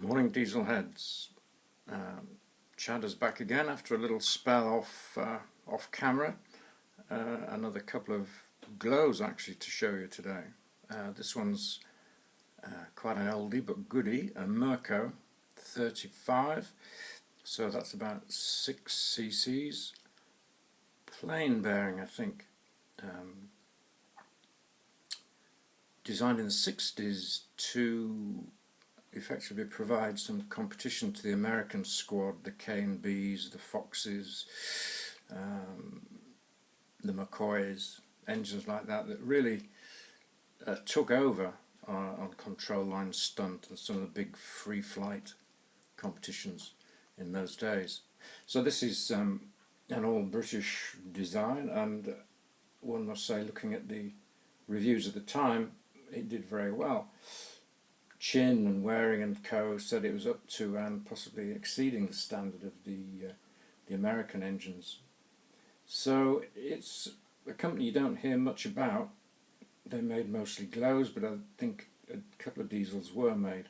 Morning diesel heads. Chad is back again after a little spell off camera. Another couple of glows actually to show you today. This one's quite an oldie but goodie, a Merco 35, so that's about 6 cc's. Plain bearing, I think. Designed in the 60s to effectively provide some competition to the American squad, the K&Bs, the Foxes, the McCoys, engines like that really took over on control line stunt and some of the big free flight competitions in those days. So this is an all British design, and one must say, looking at the reviews at the time, it did very well. Chin and Waring and Co. said it was up to and possibly exceeding the standard of the American engines. So it's a company you don't hear much about. They made mostly glows, but I think a couple of diesels were made,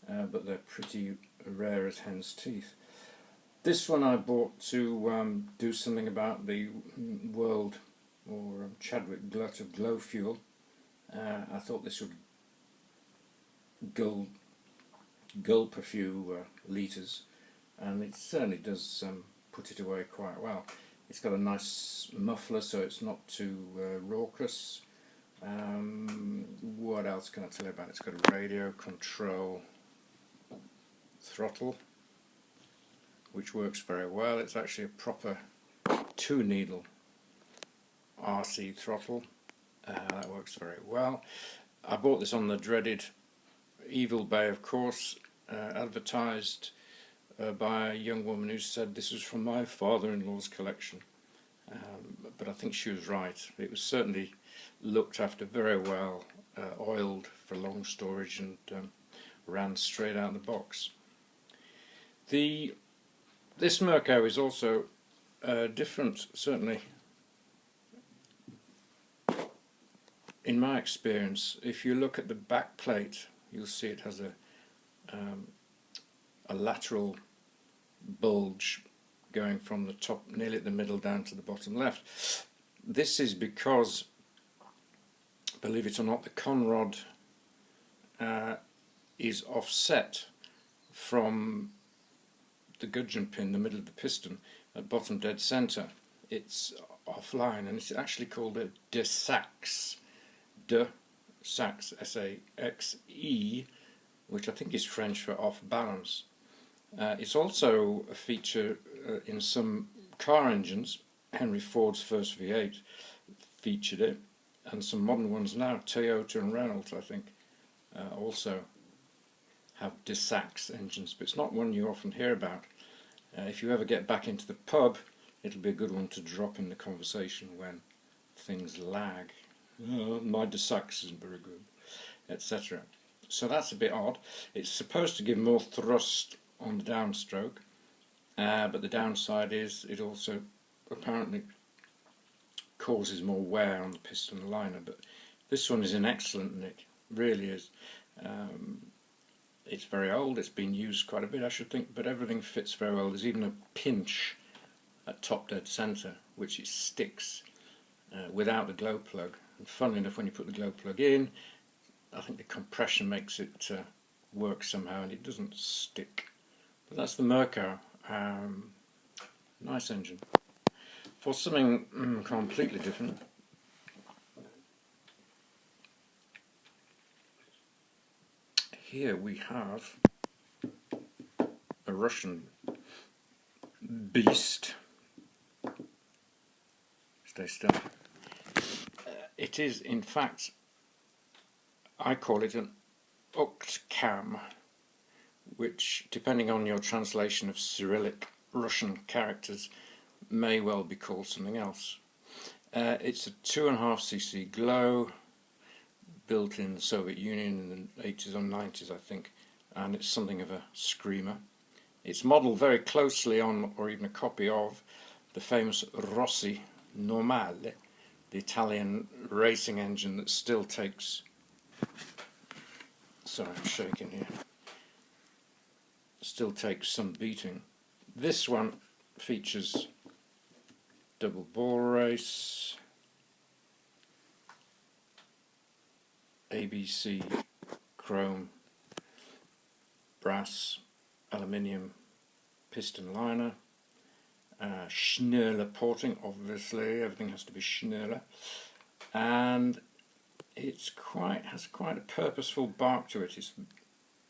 but they're pretty rare as hen's teeth. This one I bought to do something about the world, or Chadwick glut of glow fuel. I thought this would gulp a few litres, and it certainly does put it away quite well. It's got a nice muffler, so it's not too raucous. What else can I tell you about it? It's got a radio control throttle, which works very well. It's actually a proper 2-needle RC throttle. That works very well. I bought this on the dreaded Evil Bay, of course, advertised by a young woman who said this was from my father-in-law's collection, but I think she was right. It was certainly looked after very well, oiled for long storage, and ran straight out of the box. This Merco is also different, certainly in my experience. If you look at the back plate, you'll see it has a lateral bulge going from the top, nearly at the middle, down to the bottom left. This is because, believe it or not, the conrod is offset from the gudgeon pin, the middle of the piston, at bottom dead centre. It's offline, and it's actually called a de Saxe. Saxe, S-A-X-E, which I think is French for off balance. It's also a feature in some car engines. Henry Ford's first V8 featured it, and some modern ones now, Toyota and Renault, I think, also have de Saxe engines, but it's not one you often hear about. If you ever get back into the pub, it'll be a good one to drop in the conversation when things lag. My de Saxe isn't very good, etc. So that's a bit odd. It's supposed to give more thrust on the downstroke, but the downside is it also apparently causes more wear on the piston liner. But this one is in excellent nick, really is. It's very old, it's been used quite a bit, I should think, but everything fits very well. There's even a pinch at top dead centre, which it sticks without the glow plug. And funnily enough, when you put the glow plug in, I think the compression makes it work somehow, and it doesn't stick. But that's the Merco. Nice engine. For something completely different, here we have a Russian beast. Stay still. It is, in fact, I call it an UCTKAM, which, depending on your translation of Cyrillic Russian characters, may well be called something else. It's a 2.5 cc glow, built in the Soviet Union in the 80s or 90s, I think, and it's something of a screamer. It's modelled very closely on, or even a copy of, the famous Rossi Normale, the Italian racing engine that still takes... Sorry, I'm shaking here. still takes some beating. This one features double ball race, ABC chrome, brass, aluminium piston liner, Schneller porting, obviously everything has to be Schneller, and has quite a purposeful bark to it. It's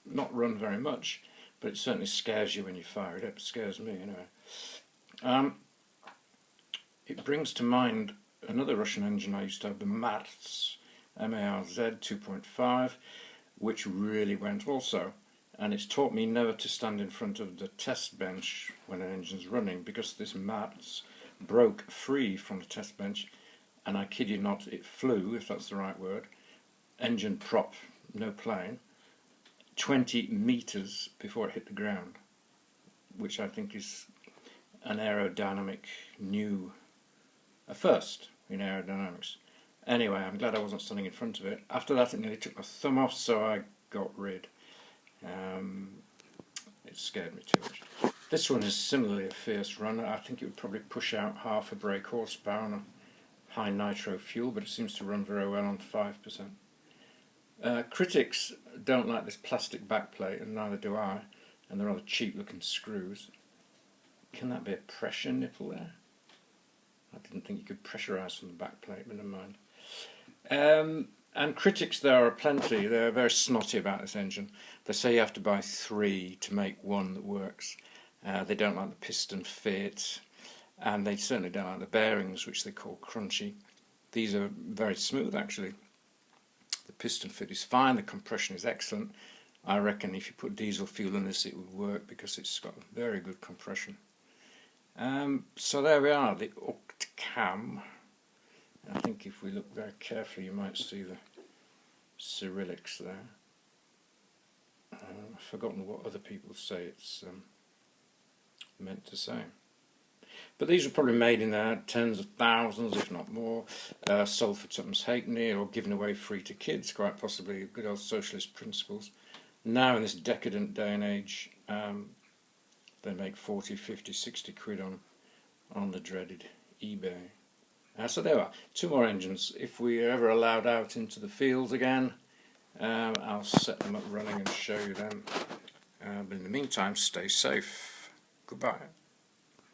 not run very much, but it certainly scares you when you fire it up. It scares me anyway. It brings to mind another Russian engine I used to have, the Marz, MARZ 2.5, which really went also. And it's taught me never to stand in front of the test bench when an engine's running, because this Marz broke free from the test bench, and I kid you not, it flew, if that's the right word, engine prop, no plane, 20 metres before it hit the ground, which I think is an aerodynamic a first in aerodynamics. Anyway, I'm glad I wasn't standing in front of it. After that, it nearly took my thumb off, so I got rid. It scared me too much. This one is similarly a fierce runner. I think it would probably push out half a brake horsepower on a high nitro fuel, but it seems to run very well on 5%. Critics don't like this plastic backplate, and neither do I, and they're rather cheap looking screws. Can that be a pressure nipple there? I didn't think you could pressurise from the backplate, but never mind. And critics there are plenty. They're very snotty about this engine. They say you have to buy 3 to make one that works. They don't like the piston fit, and they certainly don't like the bearings, which they call crunchy. These are very smooth, actually. The piston fit is fine, the compression is excellent. I reckon if you put diesel fuel in this, it would work, because it's got very good compression. So there we are, the UCTKAM. I think if we look very carefully, you might see the Cyrillics there. I've forgotten what other people say it's meant to say. But these are probably made in tens of thousands, if not more, sold for tuppence halfpenny or given away free to kids, quite possibly good old socialist principles. Now in this decadent day and age, they make 40, 50, 60 quid on the dreaded eBay. So there are 2 more engines. If we are ever allowed out into the fields again, I'll set them up running and show you them. But in the meantime, stay safe. Goodbye.